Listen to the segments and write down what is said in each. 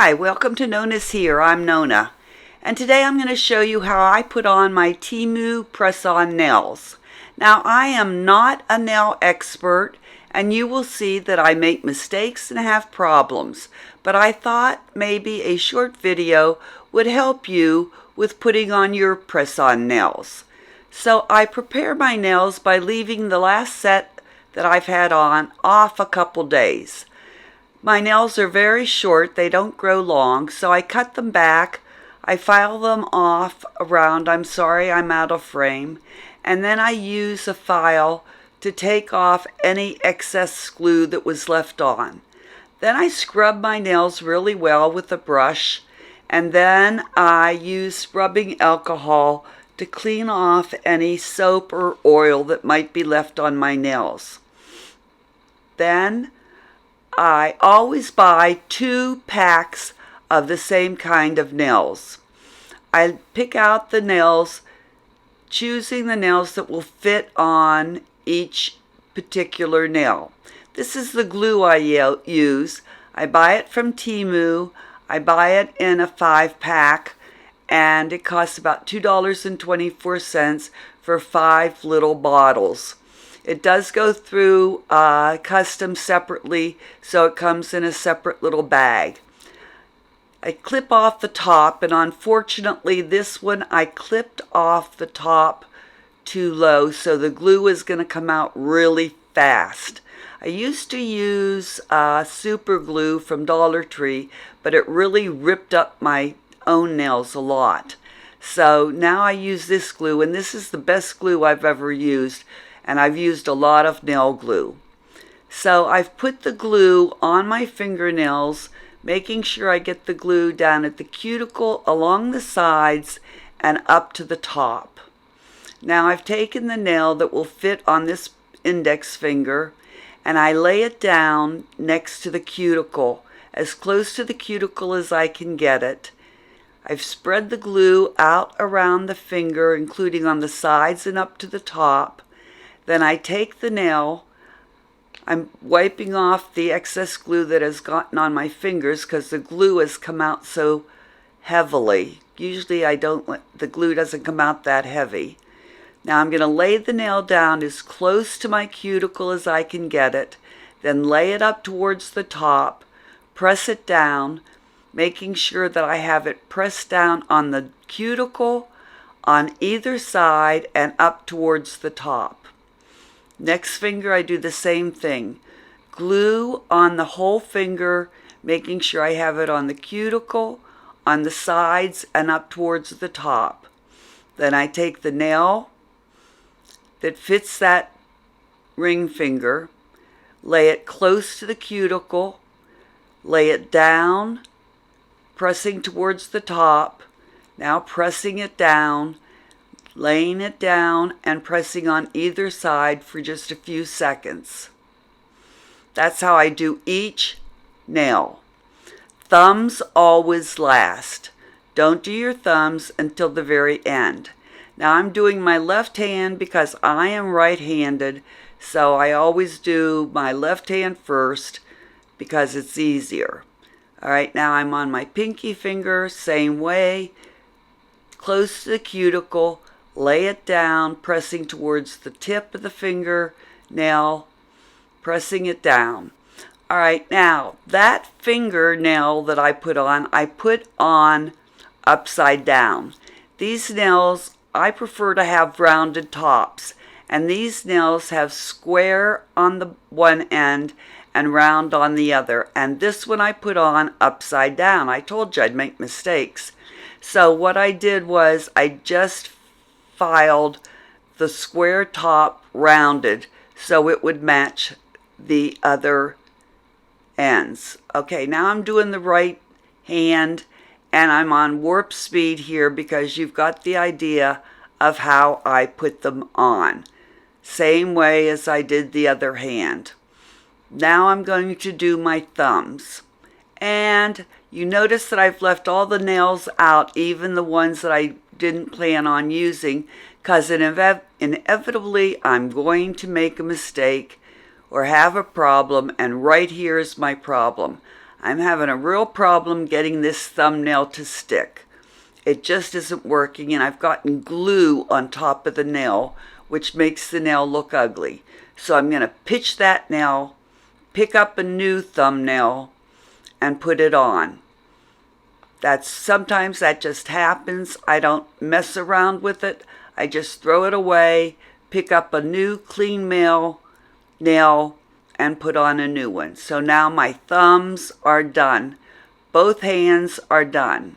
Hi, welcome to Nona's Here. I'm Nona, and today I'm going to show you how I put on my Temu press-on nails. Now, I am not a nail expert, and you will see that I make mistakes and have problems, but I thought maybe a short video would help you with putting on your press-on nails. So I prepare my nails by leaving the last set that I've had on off a couple days. My nails are very short, they don't grow long, so I cut them back, I file them off around, I'm sorry I'm out of frame, and then I use a file to take off any excess glue that was left on. Then I scrub my nails really well with a brush, and then I use rubbing alcohol to clean off any soap or oil that might be left on my nails. Then I always buy 2 packs of the same kind of nails. I pick out the nails, choosing the nails that will fit on each particular nail. This is the glue I use. I buy it from Temu. I buy it in a 5-pack, and it costs about $2.24 for 5 little bottles. It does go through customs separately, so it comes in a separate little bag. I clip off the top, and unfortunately this one I clipped off the top too low, so the glue is going to come out really fast. I used to use super glue from Dollar Tree, but it really ripped up my own nails a lot. So now I use this glue, and this is the best glue I've ever used. And I've used a lot of nail glue. So I've put the glue on my fingernails, making sure I get the glue down at the cuticle, along the sides, and up to the top. Now I've taken the nail that will fit on this index finger, and I lay it down next to the cuticle, as close to the cuticle as I can get it. I've spread the glue out around the finger, including on the sides and up to the top. Then I take the nail, I'm wiping off the excess glue that has gotten on my fingers because the glue has come out so heavily. Usually the glue doesn't come out that heavy. Now I'm going to lay the nail down as close to my cuticle as I can get it, then lay it up towards the top, press it down, making sure that I have it pressed down on the cuticle, on either side, and up towards the top. Next finger I do the same thing. Glue on the whole finger, making sure I have it on the cuticle, on the sides, and up towards the top. Then I take the nail that fits that ring finger, lay it close to the cuticle, lay it down, pressing towards the top, now pressing it down, laying it down and pressing on either side for just a few seconds. That's how I do each nail. Thumbs always last. Don't do your thumbs until the very end. Now I'm doing my left hand because I am right-handed, so I always do my left hand first because it's easier. Alright, now I'm on my pinky finger, same way, close to the cuticle, lay it down, pressing towards the tip of the finger nail, pressing it down. All right, now that fingernail that I put on upside down. These nails, I prefer to have rounded tops, and these nails have square on the one end and round on the other. And this one I put on upside down. I told you I'd make mistakes. So what I did was I just filed the square top rounded so it would match the other ends. Okay, now I'm doing the right hand, and I'm on warp speed here because you've got the idea of how I put them on. Same way as I did the other hand. Now I'm going to do my thumbs. And you notice that I've left all the nails out, even the ones that I didn't plan on using, because inevitably I'm going to make a mistake or have a problem, and right here is my problem. I'm having a real problem getting this thumbnail to stick. It just isn't working, and I've gotten glue on top of the nail, which makes the nail look ugly. So I'm going to pitch that nail, pick up a new thumbnail, and put it on. Sometimes that just happens. I don't mess around with it. I just throw it away, pick up a new clean nail, and put on a new one. So now my thumbs are done. Both hands are done.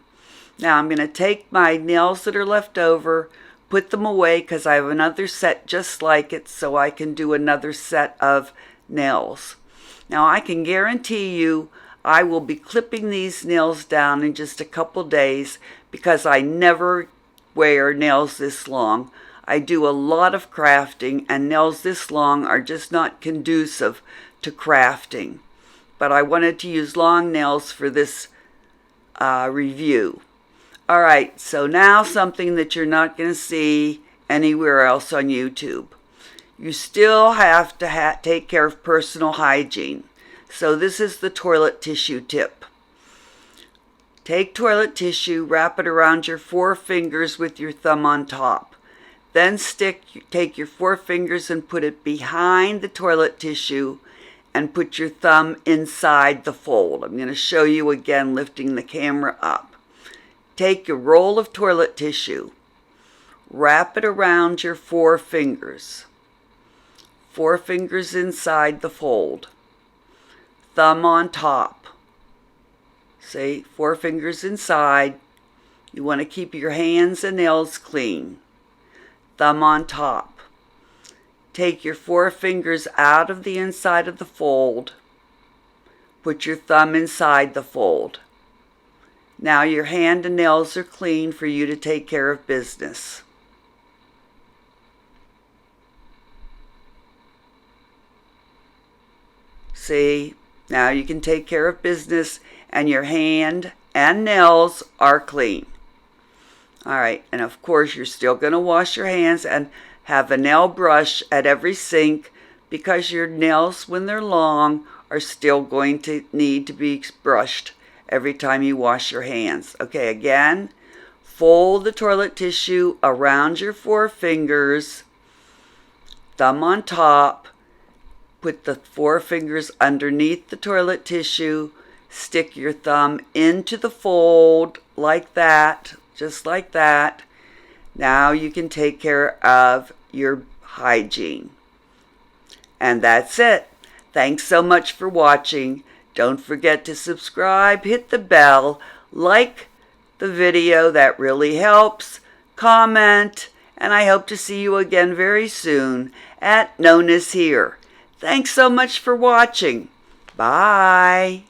Now I'm going to take my nails that are left over, put them away because I have another set just like it, so I can do another set of nails. Now I can guarantee you I will be clipping these nails down in just a couple days because I never wear nails this long. I do a lot of crafting, and nails this long are just not conducive to crafting. But I wanted to use long nails for this review. Alright, so now something that you're not going to see anywhere else on YouTube. You still have to take care of personal hygiene. So this is the toilet tissue tip. Take toilet tissue, wrap it around your 4 fingers with your thumb on top. Then take your 4 fingers and put it behind the toilet tissue and put your thumb inside the fold. I'm going to show you again lifting the camera up. Take your roll of toilet tissue, wrap it around your 4 fingers. 4 fingers inside the fold. Thumb on top. Say 4 fingers inside. You want to keep your hands and nails clean. Thumb on top. Take your 4 fingers out of the inside of the fold. Put your thumb inside the fold. Now your hand and nails are clean for you to take care of business. See, now you can take care of business and your hand and nails are clean. Alright, and of course you're still going to wash your hands and have a nail brush at every sink because your nails, when they're long, are still going to need to be brushed every time you wash your hands. Okay, again, fold the toilet tissue around your 4 fingers, thumb on top, put the 4 fingers underneath the toilet tissue, stick your thumb into the fold like that, just like that. Now you can take care of your hygiene. And that's it. Thanks so much for watching. Don't forget to subscribe, hit the bell, like the video, that really helps, comment, and I hope to see you again very soon at Nona's Here. Thanks so much for watching. Bye.